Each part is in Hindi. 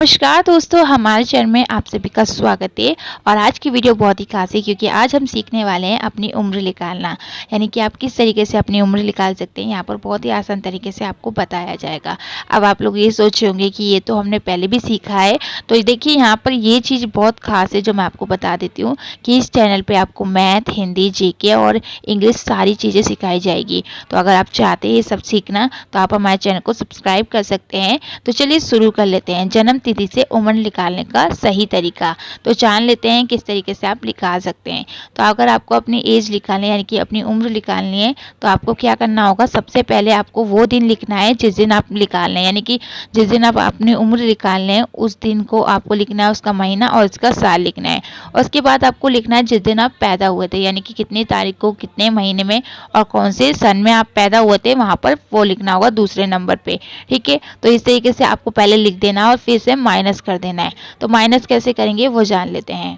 नमस्कार दोस्तों, हमारे चैनल में आप सभी का स्वागत है। और आज की वीडियो बहुत ही खास है क्योंकि आज हम सीखने वाले हैं अपनी उम्र निकालना, यानी कि आप किस तरीके से अपनी उम्र निकाल सकते हैं। यहाँ पर बहुत ही आसान तरीके से आपको बताया जाएगा। अब आप लोग ये सोच रहे होंगे कि ये तो हमने पहले भी सीखा है। तो देखिए, यहाँ पर ये चीज़ बहुत खास है जो मैं आपको बता देती हूँ कि इस चैनल पर आपको मैथ, हिंदी, जीके और इंग्लिश सारी चीज़ें सिखाई जाएगी। तो अगर आप चाहते हैं ये सब सीखना तो आप हमारे चैनल को सब्सक्राइब कर सकते हैं। तो चलिए शुरू कर लेते हैं। जन्म तिथि से उम्र निकालने का सही तरीका तो जान लेते हैं किस तरीके से आप निकाल सकते हैं। तो अगर आपको अपनी एज निकालनी है, यानी कि अपनी उम्र निकालनी है, तो आपको क्या करना होगा। सबसे पहले आपको वो दिन लिखना है जिस दिन आप निकाल रहे हैं, यानी कि जिस दिन आप अपनी उम्र निकाल रहे हैं उस दिन को आपको लिखना है, उसका महीना और उसका साल लिखना है। और उसके बाद आपको लिखना है जिस दिन आप पैदा हुए थे, यानी कि कितनी तारीख को, कितने महीने में और कौन से सन में आप पैदा हुए थे, वहाँ पर वो लिखना होगा दूसरे नंबर पे। ठीक है, तो इस तरीके से आपको पहले लिख देना है और फिर से माइनस कर देना है। तो माइनस कैसे करेंगे वो जान लेते हैं।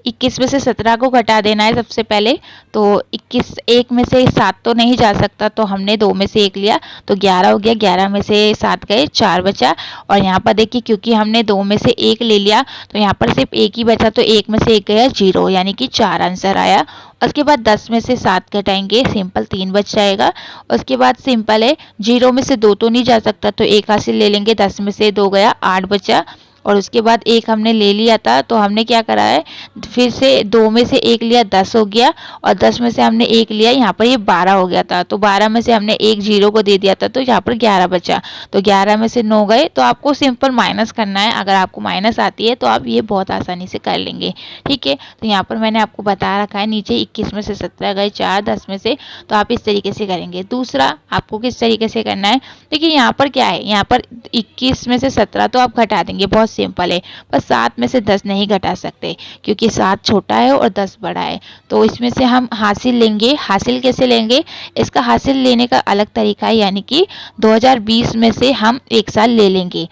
21 में से 17 को घटा देना है सबसे पहले। तो 21 एक में से 7 तो नहीं जा सकता, तो हमने 2 में से 1 लिया तो 11 हो गया। 11 में से 7 गए, 4 बचा। और यहाँ पर देखिए, क्योंकि हमने 2 में से 1 ले लिया तो यहाँ पर सिर्फ 1 ही बचा, तो 1 में से 1 गया 0, यानी कि 4 आंसर आया। उसके बाद 10 में से 7 घटाएंगे, सिंपल 3 बच जाएगा। उसके बाद सिंपल है, 0 में से 2 तो नहीं जा सकता, तो 1 हासिल ले लेंगे। 10 में से 2 गया, 8 बचा। और उसके बाद 1 हमने ले लिया था, तो हमने क्या करा है, फिर से 2 में से 1 लिया, 10 हो गया। और 10 में से हमने 1 लिया, यहाँ पर ये 12 हो गया था। तो 12 में से हमने 1 0 को दे दिया था, तो यहाँ पर 11 बचा। तो 11 में से 9 गए। तो आपको सिंपल माइनस करना है। अगर आपको माइनस आती है तो आप ये बहुत आसानी से कर लेंगे। ठीक है, तो यहाँ पर मैंने आपको बता रखा है नीचे। 21 में से 17 गए, 4, 10 में से, तो आप इस तरीके से करेंगे। दूसरा आपको किस तरीके से करना है, देखिए यहाँ पर क्या है, यहाँ पर 21 में से 17 तो आप घटा देंगे, बहुत सिंपल है। पर 7 में से 10 नहीं घटा सकते क्योंकि 7 छोटा है और 10 बड़ा है। तो इसमें से हम हासिल लेंगे। हासिल कैसे लेंगे, इसका हासिल लेने का अलग तरीका है, यानी कि 2020 में से हम 1 साल ले लेंगे।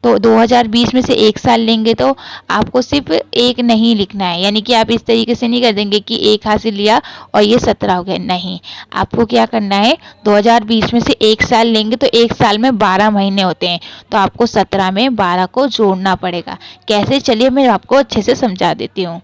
तो 2020 में से 1 साल लेंगे तो आपको सिर्फ 1 नहीं लिखना है, यानी कि आप इस तरीके से नहीं कर देंगे कि 1 हासिल लिया और ये 17 हो गया। नहीं, आपको क्या करना है, 2020 में से 1 साल लेंगे तो 1 साल में 12 महीने होते हैं, तो आपको 17 में 12 को जोड़ना पड़ेगा। कैसे, चलिए मैं आपको अच्छे से समझा देती हूँ।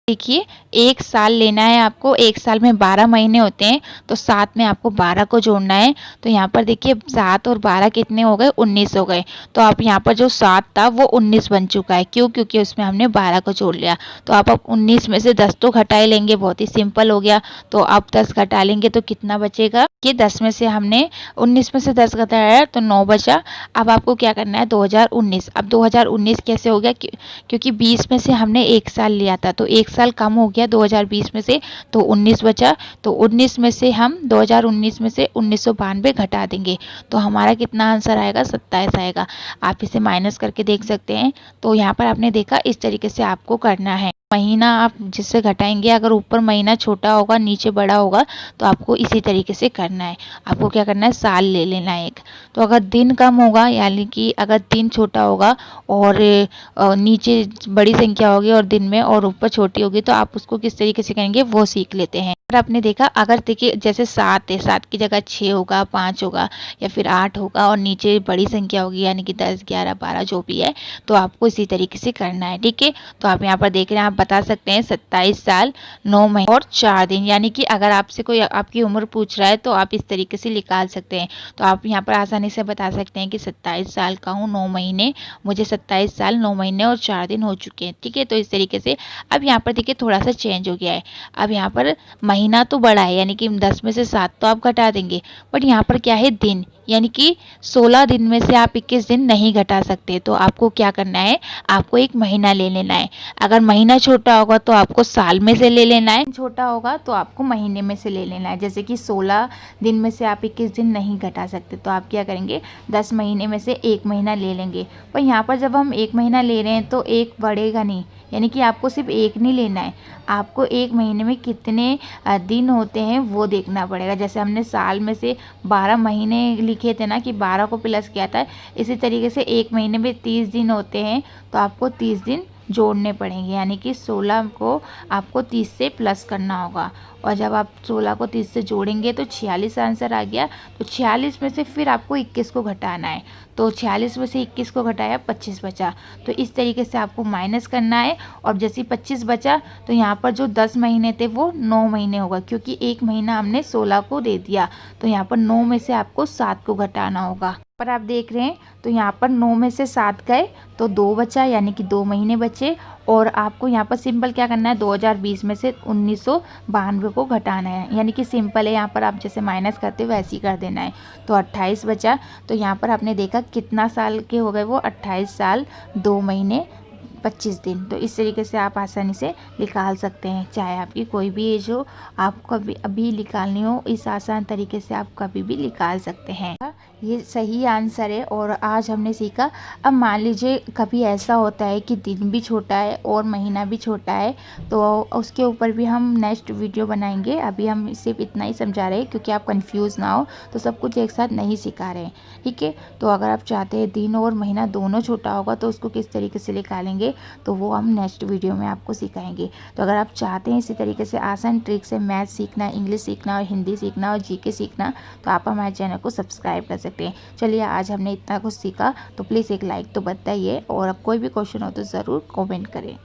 देखिए, 1 साल लेना है आपको। 1 साल में 12 महीने होते हैं, तो 7 में आपको 12 को जोड़ना है। तो यहाँ पर देखिए 7 और 12 कितने हो गए, 19 हो गए। तो आप यहाँ पर जो 7 था वो 19 बन चुका है। क्यों, क्योंकि उसमें हमने 12 को जोड़ लिया। तो आप 19 में से 10 तो घटा ही लेंगे, बहुत ही सिंपल हो गया। तो आप 10 घटा लेंगे तो कितना बचेगा, कि 10 में से हमने 19 में से 10 घटाया तो 9 बचा। अब आपको क्या करना है, 2019। अब 2019 कैसे हो गया, क्योंकि 20 में से हमने 1 साल लिया था, तो 1 साल कम हो गया 2020 में से, तो 19 बचा। तो 19 में से हम 2019 में से 1992 घटा देंगे, तो हमारा कितना आंसर आएगा, 27 आएगा। आप इसे माइनस करके देख सकते हैं। तो यहाँ पर आपने देखा, इस तरीके से आपको करना है। महीना आप जिससे घटाएंगे, अगर ऊपर महीना छोटा होगा नीचे बड़ा होगा, तो आपको इसी तरीके से करना है। आपको क्या करना है, साल ले लेना है एक। तो अगर दिन कम होगा, यानी कि अगर दिन छोटा होगा और नीचे बड़ी संख्या होगी और दिन में और ऊपर छोटी होगी, तो आप उसको किस तरीके से करेंगे वो सीख लेते हैं। अगर आपने देखा, अगर देखिए जैसे 7 है, 7 की जगह 6 होगा, 5 होगा या फिर 8 होगा और नीचे बड़ी संख्या होगी, यानी कि 10, 11, 12 जो भी है, तो आपको इसी तरीके से करना है। ठीक है, तो आप यहाँ पर देख रहे हैं, आप बता सकते हैं 27 साल 9 महीने और 4 दिन, यानी कि अगर आपसे कोई आपकी उम्र पूछ रहा है तो आप इस तरीके से निकाल सकते हैं। तो आप यहाँ पर आसानी से बता सकते हैं कि 27 साल का हूँ, 9 महीने, मुझे 27 साल 9 महीने और 4 दिन हो चुके हैं। ठीक है, तो इस तरीके से। अब यहाँ पर देखिए थोड़ा सा चेंज हो गया है। अब यहाँ पर महीना तो बड़ा है, यानी कि 10 में से 7 तो आप घटा देंगे, बट यहाँ पर क्या है, दिन, यानी कि 16 दिन में से आप 21 दिन नहीं घटा सकते। तो आपको क्या करना है, आपको एक महीना ले लेना है। अगर महीना छोटा होगा तो आपको साल में से ले लेना है, छोटा होगा तो आपको महीने में से ले लेना है। जैसे कि 16 दिन में से आप 21 दिन नहीं घटा सकते, तो आप क्या करेंगे, 10 महीने में से 1 महीना ले लेंगे। पर यहाँ पर जब हम 1 महीना ले रहे हैं तो 1 बढ़ेगा नहीं, यानी कि आपको सिर्फ 1 नहीं लेना है, आपको 1 महीने में कितने दिन होते हैं वो देखना पड़ेगा। जैसे हमने साल में से 12 महीने लिखे थे ना, कि 12 को प्लस किया था, इसी तरीके से 1 महीने में 30 दिन होते हैं, तो आपको 30 दिन जोड़ने पड़ेंगे, यानी कि 16 को आपको 30 से प्लस करना होगा। और जब आप 16 को 30 से जोड़ेंगे तो 46 आंसर आ गया। तो 46 में से फिर आपको 21 को घटाना है। तो 46 में से 21 को घटाया 25 बचा। तो इस तरीके से आपको माइनस करना है। और जैसे 25 बचा तो यहाँ पर जो 10 महीने थे वो 9 महीने होगा, क्योंकि एक महीना हमने 16 को दे दिया। तो यहाँ पर 9 में से आपको 7 को घटाना होगा। पर आप देख रहे हैं तो यहाँ पर 9 में से 7 गए तो 2 बचा, यानी कि 2 महीने बचे। और आपको यहाँ पर सिंपल क्या करना है, 2020 में से 1992 को घटाना है, यानी कि सिंपल है। यहाँ पर आप जैसे माइनस करते हो वैसे ही कर देना है। तो 28 बचा। तो यहाँ पर आपने देखा कितना साल के हो गए वो, 28 साल 2 महीने 25 दिन। तो इस तरीके से आप आसानी से निकाल सकते हैं, चाहे आपकी कोई भी एज हो, आपको अभी निकालनी हो, इस आसान तरीके से आप कभी भी निकाल सकते हैं। ये सही आंसर है। और आज हमने सीखा, अब मान लीजिए कभी ऐसा होता है कि दिन भी छोटा है और महीना भी छोटा है, तो उसके ऊपर भी हम नेक्स्ट वीडियो बनाएंगे। अभी हम सिर्फ इतना ही समझा रहे हैं क्योंकि आप कंफ्यूज ना हो, तो सब कुछ एक साथ नहीं सिखा रहे हैं, ठीक है। तो अगर आप चाहते हैं दिन और महीना दोनों छोटा होगा तो उसको किस तरीके से निकालेंगे, तो वो हम नेक्स्ट वीडियो में आपको सिखाएंगे। तो अगर आप चाहते हैं इसी तरीके से आसान ट्रिक से मैथ सीखना, इंग्लिश सीखना और हिंदी सीखना और जीके सीखना, तो आप हमारे चैनल को सब्सक्राइब कर सकते हैं। चलिए, आज हमने इतना कुछ सीखा, तो प्लीज़ एक लाइक तो बताइए, और कोई भी क्वेश्चन हो तो ज़रूर कमेंट करें।